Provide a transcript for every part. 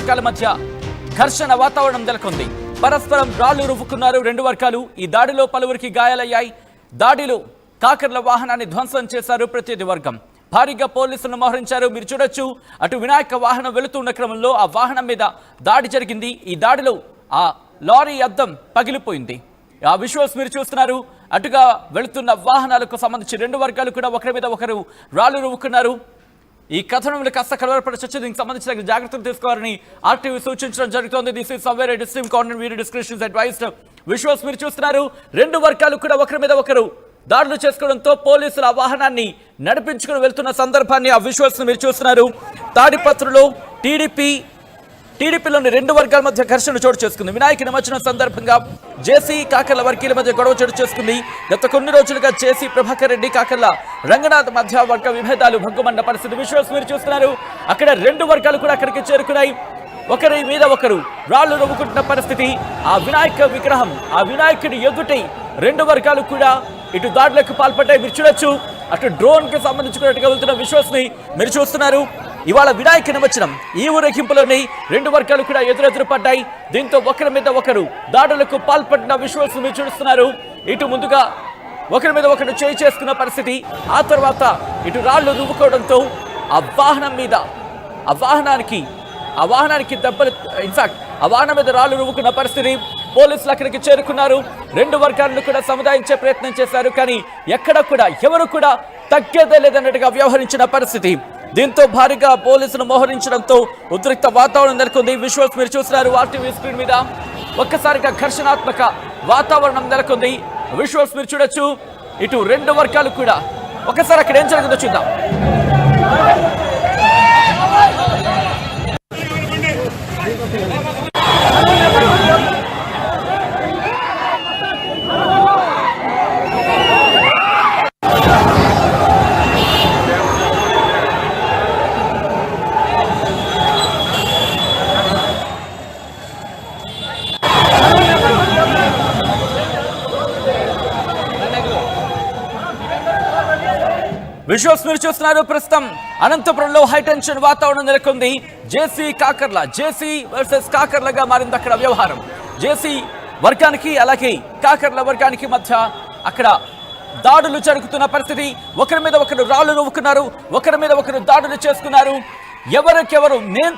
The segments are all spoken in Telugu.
వర్గాల మధ్య ఘర్షణ వాతావరణం నెలకొంది. పరస్పరం రాళ్లు రువ్వుకున్నారు రెండు వర్గాలు. ఈ దాడిలో పలువురికి గాయాలయ్యాయి. దాడిలో కాకర్ల వాహనాన్ని ధ్వంసం చేశారు ప్రతినిధి వర్గం. భారీగా పోలీసులను మోహరించారు. మీరు చూడొచ్చు, అటు వినాయక వాహనం వెళుతున్న క్రమంలో ఆ వాహనం మీద దాడి జరిగింది. ఈ దాడిలో ఆ లారీ అద్దం పగిలిపోయింది. ఆ విజువల్స్ మీరు చూస్తున్నారు. అటుగా వెళుతున్న వాహనాలకు సంబంధించి రెండు వర్గాలు కూడా ఒకరి మీద ఒకరు రాళ్లు రువ్వుకున్నారు. ఈ కథనంలో కాస్త కలవరపడవచ్చు. దీనికి సంబంధించిన జాగ్రత్తలు తీసుకోవాలని ఆర్టీవీ సూచించడం జరుగుతోంది. This is somewhat a distressing content video descriptions advised. Visuals మీరు చూస్తున్నారు. రెండు వర్గాలు కూడా ఒకరి మీద ఒకరు దాడులు చేసుకోవడంతో పోలీసులు ఆ వాహనాన్ని నడిపించుకుని వెళ్తున్న సందర్భాన్ని ఆ విజువల్స్ మీరు చూస్తున్నారు. తాడిపత్రులో టీడీపీలోని రెండు వర్గాల మధ్య ఘర్షణ చోటు చేసుకుంది. వినాయక నిమజ్జనం సందర్భంగా జేసీ కాకర్ల వర్గీయుల మధ్య గొడవ చోటు చేసుకుంది. గత కొన్ని రోజులుగా జేసీ ప్రభాకర్ రెడ్డి కాకర్ల రంగనాథ్ మధ్య వర్గ విభేదాలు భగ్గుమన్న పరిస్థితి. విజువల్స్ మీరు చూస్తున్నారు. అక్కడ రెండు వర్గాలు కూడా అక్కడికి చేరుకున్నాయి. ఒకరి మీద ఒకరు రాళ్లు రువ్వుకుంటున్న పరిస్థితి. ఆ వినాయక విగ్రహం, ఆ వినాయకుడి ఎదుటి రెండు వర్గాలు కూడా ఇటు దాడులకు పాల్పడ్డాయి. మీరు చూడొచ్చు, అటు డ్రోన్ కి సంబంధించుకున్నట్టుగా వెళ్తున్న విజువల్స్ ని మీరు చూస్తున్నారు. ఇవాళ వినాయక నిమజ్జనం ఈ ఊరేగింపులోని రెండు వర్గాలు కూడా ఎదురెదురు పడ్డాయి. దీంతో ఒకరి మీద ఒకరు దాడులకు పాల్పడిన విజువల్స్ మీరు చూస్తున్నారు. ఇటు ముందుగా ఒకరి మీద ఒకరు చేయి చేసుకున్న పరిస్థితి. ఆ తర్వాత ఇటు రాళ్లు రువ్వుకోవడంతో ఆ వాహనం మీద ఆ వాహనానికి దెబ్బలు, ఇన్ఫాక్ట్ ఆ వాహనం మీద రాళ్లు రువ్వుకున్న పరిస్థితి. పోలీసులు అక్కడికి చేరుకున్నారు. రెండు వర్గాలను కూడా సముదాయించే ప్రయత్నం చేశారు. కానీ ఎక్కడ కూడా ఎవరు కూడా తగ్గేదే లేదన్నట్టుగా వ్యవహరించిన పరిస్థితి. దీంతో భారీగా పోలీసులు మోహరించడంతో ఉద్రిక్త వాతావరణం నెలకొంది. విజువల్స్ మీరు చూస్తున్నారు ఆర్టీవీ స్క్రీన్ మీద. ఒక్కసారిగా ఘర్షణాత్మక వాతావరణం నెలకొంది. విజువల్స్ మీరు చూడొచ్చు. ఇటు రెండు వర్గాలు కూడా ఒకసారి అక్కడ ఏం జరిగిందో చూద్దాం. విజువల్స్ మీరు చూస్తున్నారు. ప్రస్తుతం అనంతపురంలో హైటెన్షన్ వాతావరణం నెలకొంది. జేసీ వర్సెస్ కాకర్లగా మారింది అక్కడ వ్యవహారం. జేసీ వర్గానికి అలాగే కాకర్ల వర్గానికి మధ్య అక్కడ దాడులు జరుగుతున్న పరిస్థితి. ఒకరి మీద ఒకరు రాళ్లు రువ్వుకున్నారు. ఒకరి మీద ఒకరు దాడులు చేసుకున్నారు. ఎవరికెవరు నేను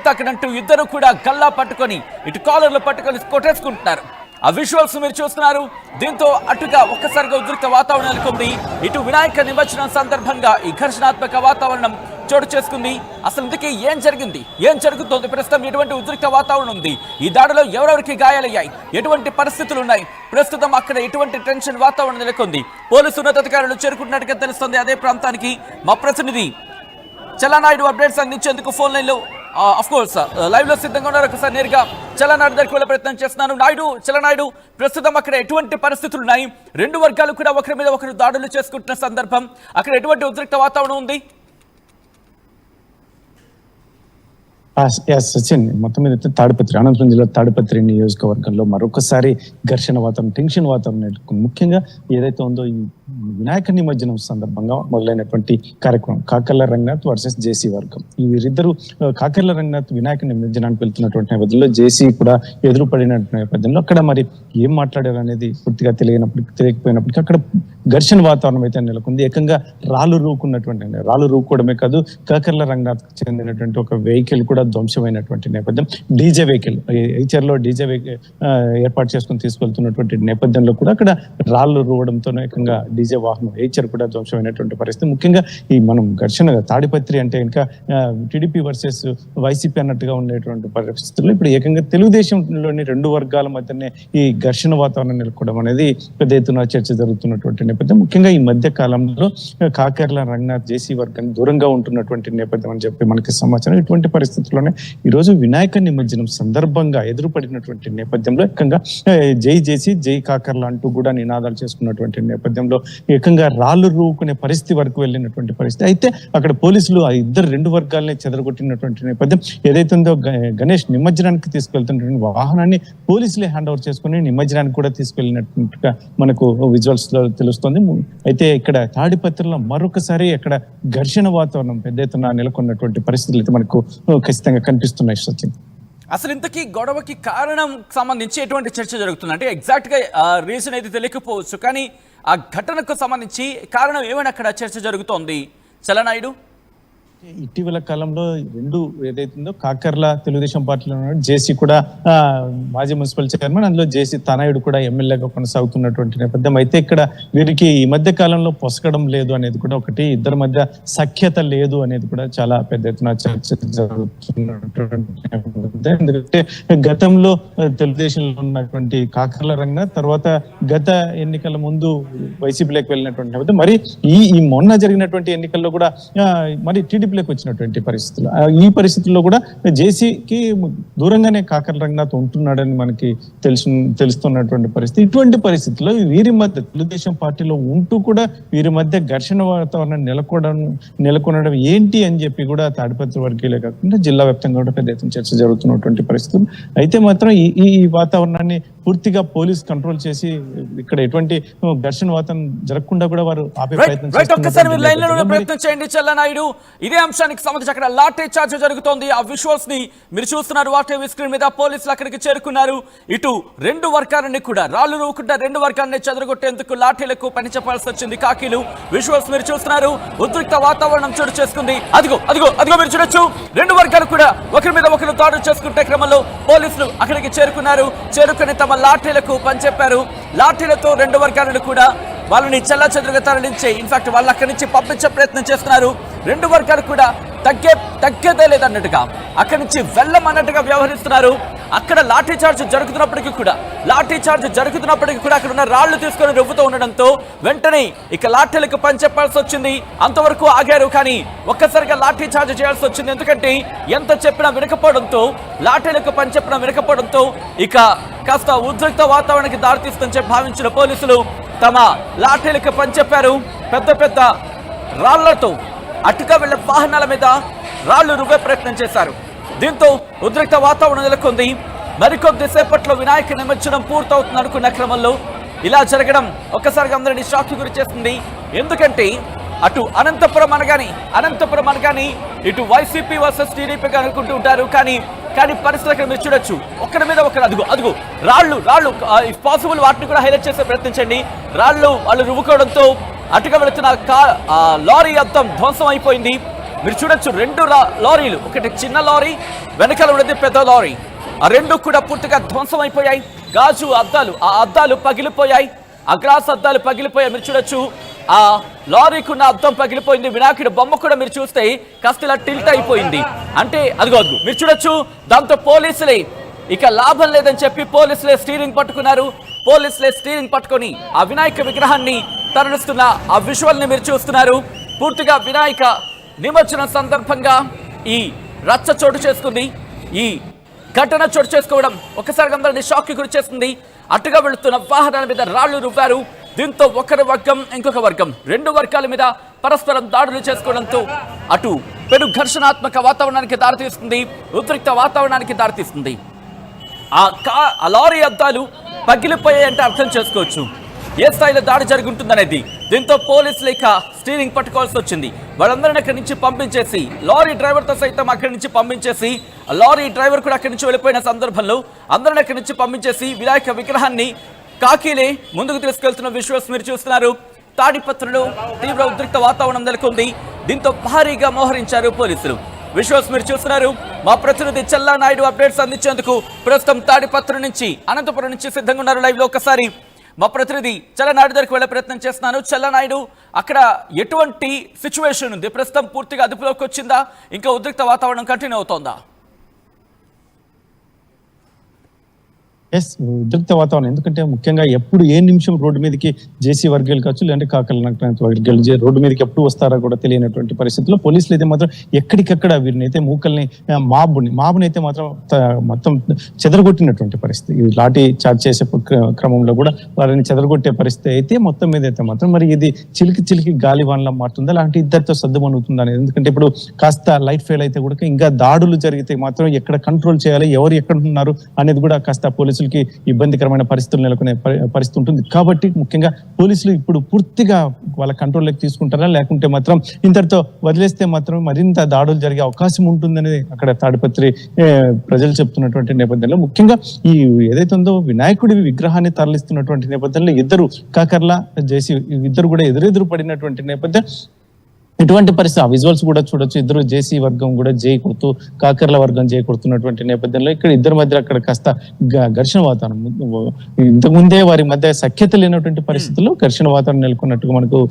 తక్కనంటూ ఇద్దరు కూడా గల్లా పట్టుకొని ఇటు కాలర్లు పట్టుకొని కొట్టేసుకుంటున్నారు. ఆ విజువల్స్ మీరు చూస్తున్నారు. దీంతో అటుగా ఒక్కసారిగా ఉద్రిక్త వాతావరణం నెలకొంది. ఇటు వినాయక నిమజ్జనం సందర్భంగా ఈ ఘర్షణాత్మక వాతావరణం చోటు చేసుకుంది. అసలు ఇందుకే ఏం జరుగుతోంది? ప్రస్తుతం ఎటువంటి ఉద్రిక్త వాతావరణం ఉంది? ఈ దాడిలో ఎవరెవరికి గాయాలయ్యాయి? ఎటువంటి పరిస్థితులు ఉన్నాయి? ప్రస్తుతం అక్కడ ఎటువంటి టెన్షన్ వాతావరణం నెలకొంది? పోలీసు ఉన్నతాధికారులు చేరుకుంటున్నట్టుగా తెలుస్తుంది అదే ప్రాంతానికి. మా ప్రతినిధి చలనాయుడు అప్డేట్స్ అందించేందుకు ఫోన్ లైన్లో ఆఫ్ కోర్స్ లైవ్ లో సిద్ధంగా ఉన్నారు. ఒకసారి నేరుగా చలనాయుడు దగ్గరికి వెళ్ళే ప్రయత్నం చేస్తున్నాను. చలనాయుడు, ప్రస్తుతం అక్కడ ఎటువంటి పరిస్థితులు ఉన్నాయి? రెండు వర్గాలు కూడా ఒకరి మీద ఒకరు దాడులు చేసుకుంటున్న సందర్భం. అక్కడ ఎటువంటి ఉద్రిక్త వాతావరణం ఉంది? సచిన్, మొత్తం మీద అనంతపురం జిల్లా తాడిపత్రి నియోజకవర్గంలో మరొకసారి ఘర్షణ వాతావరణం, టెన్షన్ వాతావరణం. ముఖ్యంగా ఏదైతే ఉందో ఈ వినాయక నిమజ్జనం సందర్భంగా మొదలైనటువంటి కార్యక్రమం కాకర్ల రంగనాథ్ వర్సెస్ జేసీ వర్గం. వీరిద్దరు కాకర్ల రంగనాథ్ వినాయక నిమజ్జనానికి వెళ్తున్నటువంటి నేపథ్యంలో జేసీ కూడా ఎదురుపడిన నేపథ్యంలో అక్కడ మరి ఏం మాట్లాడారు అనేది పూర్తిగా తెలియకపోయినప్పటికీ అక్కడ ఘర్షణ వాతావరణం అయితే నెలకొంది. ఏకంగా రాళ్లు రూకోవడమే కాదు, కాకర్ల రంగనాథ్ చెందినటువంటి ఒక వెహికల్ కూడా ధ్వంసమైనటువంటి నేపథ్యం. డీజే వెహికల్ హెచ్ఆర్లో డీజే ఏర్పాటు చేసుకుని తీసుకెళ్తున్నటువంటి నేపథ్యంలో కూడా అక్కడ రాళ్లు రూవడంతో ఏకంగా డీజే వాహనం హెచ్ఆర్ కూడా ధ్వంసమైనటువంటి పరిస్థితి. ముఖ్యంగా ఈ మనం ఘర్షణ తాడిపత్రి అంటే ఇంకా టీడీపీ వర్సెస్ వైసీపీ అన్నట్టుగా ఉండేటువంటి పరిస్థితుల్లో ఇప్పుడు ఏకంగా తెలుగుదేశంలోని రెండు వర్గాల మధ్యనే ఈ ఘర్షణ వాతావరణం నెలకొనడం అనేది పెద్ద ఎత్తున చర్చ జరుగుతున్నటువంటి నేపథ్యం. ముఖ్యంగా ఈ మధ్య కాలంలో కాకర్ల రంగనాథ్ జేసీ వర్గాన్ని దూరంగా ఉంటున్నటువంటి నేపథ్యం అని చెప్పి మనకి సమాచారం. ఇటువంటి పరిస్థితుల్లోనే ఈ రోజు వినాయక నిమజ్జనం సందర్భంగా ఎదురుపడినటువంటి నేపథ్యంలో ఏకంగా జై జేసీ జై కాకర్ల అంటూ కూడా నినాదాలు చేసుకున్నటువంటి నేపథ్యంలో ఏకంగా రాళ్లు రూకునే పరిస్థితి వరకు వెళ్ళినటువంటి పరిస్థితి. అయితే అక్కడ పోలీసులు ఆ రెండు వర్గాలని చెదరగొట్టినటువంటి నేపథ్యం. ఏదైతే ఉందో గణేష్ నిమజ్జనానికి తీసుకెళ్తున్నటువంటి వాహనాన్ని పోలీసులే హ్యాండ్ ఓవర్ చేసుకుని నిమజ్జనానికి కూడా తీసుకెళ్లినట్టుగా మనకు విజువల్స్ లో తెలుస్తుంది. అయితే ఇక్కడ తాడిపత్రిలో మరొకసారి అక్కడ ఘర్షణ వాతావరణం పెద్ద ఎత్తున నెలకొన్నటువంటి పరిస్థితులు అయితే మనకు ఖచ్చితంగా ఖచ్చితంగా కనిపిస్తున్నాయి సచిన్. అసలు ఇంతకీ గొడవకి కారణం సంబంధించి ఎటువంటి చర్చ జరుగుతుంది? అంటే ఎగ్జాక్ట్ గా రీజన్ అయితే తెలియకపోవచ్చు, కానీ ఆ ఘటనకు సంబంధించి కారణం ఏమైనా అక్కడ చర్చ జరుగుతోంది చలనాయుడు? ఇటీవల కాలంలో రెండు ఏదైతుందో కాకర్ల తెలుగుదేశం పార్టీలో జేసీ కూడా మాజీ మున్సిపల్ చైర్మన్, అందులో జేసీ తనయుడు కూడా ఎమ్మెల్యేగా కొనసాగుతున్నటువంటి నేపథ్యం. అయితే ఇక్కడ వీరికి ఈ మధ్య కాలంలో పొసగడం లేదు అనేది కూడా ఒకటి, ఇద్దరి మధ్య సఖ్యత లేదు అనేది కూడా చాలా పెద్ద ఎత్తున చర్చ జరుగుతున్నటువంటి. ఎందుకంటే గతంలో తెలుగుదేశంలో ఉన్నటువంటి కాకర్ల రంగ తర్వాత గత ఎన్నికల ముందు వైసీపీలోకి వెళ్ళినటువంటి నేపథ్యం. మరి ఈ మొన్న జరిగినటువంటి ఎన్నికల్లో కూడా మరి టీడీపీలోకి వచ్చినటువంటి పరిస్థితులు, ఈ పరిస్థితుల్లో కూడా జేసీకి దూరంగానే కాకర్ల రంగనాథ్ ఉంటున్నాడని మనకి తెలుస్తున్నటువంటి పరిస్థితి. ఇటువంటి పరిస్థితుల్లో వీరి మధ్య తెలుగుదేశం పార్టీలో ఉంటూ కూడా వీరి మధ్య ఘర్షణ వాతావరణం నెలకొనడం ఏంటి అని చెప్పి కూడా తాడిపత్రి వర్గీయులే కాకుండా జిల్లా వ్యాప్తంగా కూడా పెద్ద ఎత్తున చర్చ జరుగుతున్నటువంటి పరిస్థితులు. అయితే మాత్రం ఈ వాతావరణాన్ని పూర్తిగా పోలీస్ కంట్రోల్ చేసి ఇక్కడ ఎటువంటి ఘర్షణ వాతావరణం జరగకుండా కూడా వారు ఆపే ప్రయత్నం చేయండి చల్లనాయుడు. ఇదే అంశానికి సంబంధించి అక్కడ లాఠీ చార్జ్ జరుగుతోంది. ఆ విజువల్స్ ని మీరు చూస్తున్నారు వాటి స్క్రీన్ మీద. పోలీసులు అక్కడికి చేరుకున్నారు. ఇటు రెండు వర్గాలని కూడా రాళ్లు రూకుండా రెండు వర్గాలని చెదరగొట్టేందుకు లాఠీలకు పని చెప్పాల్సి వచ్చింది కాకీలు. విజువల్స్ మీరు చూస్తున్నారు. ఉద్రిక్త వాతావరణం చోటు చేసుకుంది. అదిగో అదిగో అదిగో మీరు చూడొచ్చు. రెండు వర్గాలు కూడా ఒకరి మీద ఒకరు దాడులు చేసుకుంటే క్రమంలో పోలీసులు అక్కడికి చేరుకున్నారు. చేరుకుని తమ లాఠీలకు పని చెప్పారు. లాఠీలతో రెండు వర్గాలను కూడా వాళ్ళని చెల్లాచెదురుగా తరలించి ఇన్ఫాక్ట్ వాళ్ళు అక్కడి నుంచి పంపించే ప్రయత్నం చేస్తున్నారు. రెండు వర్గాలు కూడా తగ్గేదే లేదన్నట్టుగా అక్కడి నుంచి వెళ్ళమన్నట్టుగా వ్యవహరిస్తున్నారు. అక్కడ లాఠీ చార్జ్ జరుగుతున్నప్పటికీ కూడా అక్కడ ఉన్న రాళ్లు తీసుకొని రువ్వుతూ ఉండడంతో వెంటనే ఇక లాఠీలకు పని చెప్పాల్సి వచ్చింది. అంతవరకు ఆగారు, కానీ ఒక్కసారిగా లాఠీ చార్జ్ చేయాల్సి వచ్చింది. ఎందుకంటే ఎంత చెప్పినా వినకపోవడంతో, లాఠీలకు పని చెప్పినా వినకపోవడంతో ఇక కాస్త ఉద్రిక్త వాతావరణానికి దారితీస్తుందని చెప్పి భావించిన పోలీసులు తమ లాఠీలకు పని చెప్పారు. పెద్ద పెద్ద రాళ్లతో అటుగా వెళ్లే వాహనాల మీద రాళ్లు రువ్వే ప్రయత్నం చేశారు. దీంతో ఉద్రిక్త వాతావరణం నెలకొంది. మరికొద్ది సేపట్లో వినాయక నిమజ్జనం పూర్తవుతుంది అనుకున్న క్రమంలో ఇలా జరగడం ఒక్కసారిగా అందరినీ షాక్ గురి చేస్తుంది. ఎందుకంటే అటు అనంతపురం అనగాని ఇటు వైసీపీ వర్సెస్ టీడీపీగా అనుకుంటూ ఉంటారు. కానీ పరిస్థితి అక్కడ మీరు చూడొచ్చు. ఒకరి మీద ఒకరు అదుగు రాళ్లు ఇఫ్ పాసిబుల్ వాటిని కూడా హైలైట్ చేసే ప్రయత్నించండి. రాళ్లు వాళ్ళు రువ్వుకోవడంతో అటుగా వెళుతున్న లారీ అద్దం ధ్వంసం అయిపోయింది. మీరు చూడొచ్చు. రెండు లారీలు, ఒకటి చిన్న లారీ, వెనకాల ఉన్నది పెద్ద లారీ. ఆ రెండు కూడా పూర్తిగా ధ్వంసం అయిపోయాయి. గాజు అద్దాలు, ఆ అద్దాలు పగిలిపోయాయి. ఆ గ్లాస్ అద్దాలు పగిలిపోయాయి. మీరు చూడొచ్చు. ఆ లారీకి ఉన్న అద్దం పగిలిపోయింది. వినాయకుడి బొమ్మ కూడా మీరు చూస్తే కాస్త ఇలా టిల్ట్ అయిపోయింది. అంటే అదిగో మీరు చూడొచ్చు. దాంతో పోలీసులే ఇక లాభం లేదని చెప్పి పోలీసులే స్టీరింగ్ పట్టుకొని ఆ వినాయక విగ్రహాన్ని తరలిస్తున్న ఆ విజువల్ ని మీరు చూస్తున్నారు. పూర్తిగా వినాయక నిమజ్జనం సందర్భంగా ఈ రచ్చ చోటు చేసుకుంది. ఈ ఘటన చోటు చేసుకోవడం ఒకసారి అందరినీ షాక్ కి గురి చేస్తుంది. అటుగా వెళుతున్న వాహనాల మీద రాళ్లు రువ్వారు. దీంతో ఒకరి వర్గం ఇంకొక వర్గం రెండు వర్గాల మీద పరస్పరం దాడులు చేసుకోవడంతో అటు పెను ఘర్షణాత్మక వాతావరణానికి దారితీస్తుంది. ఉద్రిక్త వాతావరణానికి దారితీస్తుంది. ఆ లారీ అద్దాలు పగిలిపోయాయంటే అర్థం చేసుకోవచ్చు ఏ స్థాయిలో దాడి జరుగుతుందనేది. దీంతో పోలీసులు ఇక స్టీరింగ్ పట్టుకోవాల్సి వచ్చింది. వాళ్ళందరినీ అక్కడి నుంచి పంపించేసి, లారీ డ్రైవర్తో సైతం అక్కడి నుంచి పంపించేసి, లారీ డ్రైవర్ కూడా అక్కడి నుంచి వెళ్ళిపోయిన సందర్భంలో అందరిని అక్కడి నుంచి పంపించేసి వినాయక విగ్రహాన్ని కాకీలే ముందుకు తీసుకెళ్తున్న విజువల్స్ మీరు చూస్తున్నారు. తాడిపత్రిలో తీవ్ర ఉద్రిక్త వాతావరణం నెలకొంది. దీంతో భారీగా మోహరించారు పోలీసులు. విజువల్స్ మీరు చూస్తున్నారు. మా ప్రతినిధి చల్లానాయుడు అప్డేట్స్ అందించేందుకు ప్రస్తుతం తాడిపత్రి నుంచి, అనంతపురం నుంచి సిద్ధంగా ఉన్నారు లైవ్ లో. ఒకసారి మా ప్రతినిధి చల్లనాయుడు దగ్గరికి వెళ్లే ప్రయత్నం చేస్తున్నాను. చల్లనాయుడు, అక్కడ ఎటువంటి సిచ్యువేషన్ ఉంది? ప్రస్తుతం పూర్తిగా అదుపులోకి వచ్చిందా? ఇంకా ఉద్రిక్త వాతావరణం కంటిన్యూ అవుతోందా? ఉద్రిక్త వాతావరణం. ఎందుకంటే ముఖ్యంగా ఎప్పుడు ఏ నిమిషం రోడ్డు మీదకి జేసీ వర్గీయులు కావచ్చు, లేదంటే కాకర్ల వర్గీయులు రోడ్డు మీదకి ఎప్పుడు వస్తారో కూడా తెలియనటువంటి పరిస్థితుల్లో పోలీసులు అయితే మాత్రం ఎక్కడికక్కడ వీరిని అయితే మూకల్ని మాబుని అయితే మాత్రం మొత్తం చెదరగొట్టినటువంటి పరిస్థితి. ఈ లాఠీ చార్జ్ చేసే క్రమంలో కూడా వారిని చెదరగొట్టే పరిస్థితి అయితే మొత్తం మీద అయితే మాత్రం మరి ఇది చిలికి గాలివాన్లా మారుతుందా, అలాంటి ఇద్దరితో సర్దుమనుగుతుందా అనేది. ఎందుకంటే ఇప్పుడు కాస్త లైట్ ఫెయిల్ అయితే కూడా ఇంకా దాడులు జరిగితే మాత్రం ఎక్కడ కంట్రోల్ చేయాలి, ఎవరు ఎక్కడ ఉన్నారు అనేది కూడా కాస్త పోలీసులు పోలీసులకి ఇబ్బందికరమైన పరిస్థితులు నెలకొనే పరిస్థితి ఉంటుంది. కాబట్టి ముఖ్యంగా పోలీసులు ఇప్పుడు పూర్తిగా వాళ్ళ కంట్రోల్లోకి తీసుకుంటారా, లేకుంటే మాత్రం ఇంతటితో వదిలేస్తే మాత్రం మరింత దాడులు జరిగే అవకాశం ఉంటుందని అక్కడ తాడిపత్రి ప్రజలు చెప్తున్నటువంటి నేపథ్యంలో, ముఖ్యంగా ఈ ఏదైతే ఉందో వినాయకుడి విగ్రహాన్ని తరలిస్తున్నటువంటి నేపథ్యంలో ఇద్దరు కాకర్ల జేసీ ఇద్దరు కూడా ఎదురెదురు పడినటువంటి నేపథ్యం. ఇటువంటి పరిస్థితి ఆ విజువల్స్ కూడా చూడొచ్చు. ఇద్దరు జేసీ వర్గం కూడా జై కొడుతూ, కాకర్ల వర్గం జై కొడుతున్నటువంటి నేపథ్యంలో ఇక్కడ ఇద్దరి మధ్య అక్కడ కాస్త ఘర్షణ వాతావరణం, ఇంతకుముందే వారి మధ్య సఖ్యత లేనటువంటి పరిస్థితుల్లో ఘర్షణ వాతావరణం నెలకొన్నట్టుగా మనకు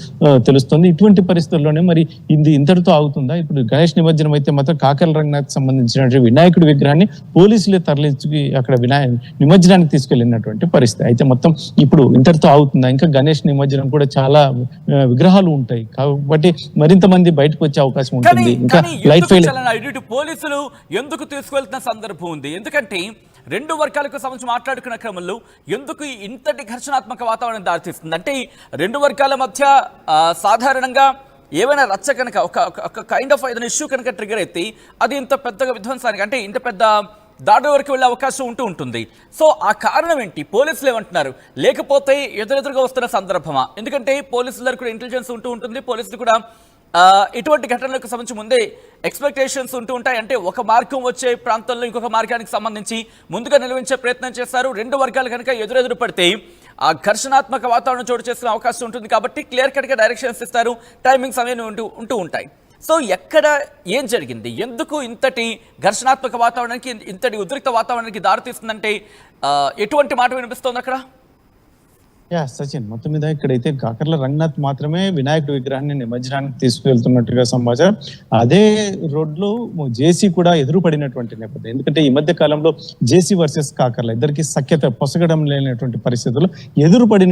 తెలుస్తుంది. ఇటువంటి పరిస్థితుల్లోనే మరి ఇది ఇంతటితో ఆగుతుందా? ఇప్పుడు గణేష్ నిమజ్జనం అయితే మాత్రం కాకర్ల రంగనాథ్ సంబంధించినటువంటి వినాయకుడి విగ్రహాన్ని పోలీసులే తరలించి అక్కడ నిమజ్జనానికి తీసుకెళ్లినటువంటి పరిస్థితి. అయితే మొత్తం ఇప్పుడు ఇంతటితో ఆగుతుందా? ఇంకా గణేష్ నిమజ్జనం కూడా చాలా విగ్రహాలు ఉంటాయి కాబట్టి మరింత మంది బయటకు వచ్చే అవకాశం ఉంటుంది. ఇంకా లైట్ ఫెయిల్ పోలీసులు ఎందుకు తీసుకెళ్తున్న సందర్భం ఉంది? ఎందుకంటే రెండు వర్గాలకు సంబంధించి మాట్లాడుకున్న క్రమంలో ఎందుకు ఇంతటి ఘర్షణాత్మక వాతావరణం దారితీస్తుంది అంటే, రెండు వర్గాల మధ్య సాధారణంగా ఏమైనా రచ్చ కనుక ఒక కైండ్ ఆఫ్ ఏదైనా ఇష్యూ కనుక ట్రిగర్ అయితే అది ఇంత పెద్దగా విధ్వంసానికి అంటే ఇంత పెద్ద దాడి వరకు వెళ్ళే అవకాశం ఉంటుంది. సో ఆ కారణం ఏంటి? పోలీసులు ఏమంటున్నారు? లేకపోతే ఎదురెదురుగా వస్తున్న సందర్భమా? ఎందుకంటే పోలీసుల దగ్గర కూడా ఇంటెలిజెన్స్ ఉంటుంది. పోలీసులు కూడా ఇటువంటి ఘటనలకు సంబంధించి ముందే ఎక్స్పెక్టేషన్స్ ఉంటూ ఉంటాయి. అంటే ఒక మార్గం వచ్చే ప్రాంతంలో ఇంకొక మార్గానికి సంబంధించి ముందుగా నిలవించే ప్రయత్నం చేస్తారు. రెండు వర్గాలు కనుక ఎదురెదురు పడితే ఆ ఘర్షణాత్మక వాతావరణం చోటు చేసుకునే అవకాశం ఉంటుంది. కాబట్టి క్లియర్ కట్గా డైరెక్షన్స్ ఇస్తారు, టైమింగ్స్ అనేవి ఉంటూ ఉంటాయి. సో ఎక్కడ ఏం జరిగింది? ఎందుకు ఇంతటి ఘర్షణాత్మక వాతావరణానికి, ఇంతటి ఉద్రిక్త వాతావరణానికి దారితీస్తుందంటే ఎటువంటి మాట వినిపిస్తోంది అక్కడ? సచిన్, మొత్తం మీద ఇక్కడైతే కాకర్ల రంగనాథ్ మాత్రమే వినాయకుడి విగ్రహాన్ని నిమజ్జనానికి తీసుకువెళ్తున్నట్టుగా సమాచారం. అదే రోడ్లో జేసీ కూడా ఎదురు పడినటువంటి నేపథ్యం. ఎందుకంటే ఈ మధ్య కాలంలో జేసీ వర్సెస్ కాకర్ల ఇద్దరికి సఖ్యత పొసగడం లేనటువంటి పరిస్థితుల్లో ఎదురు పడిన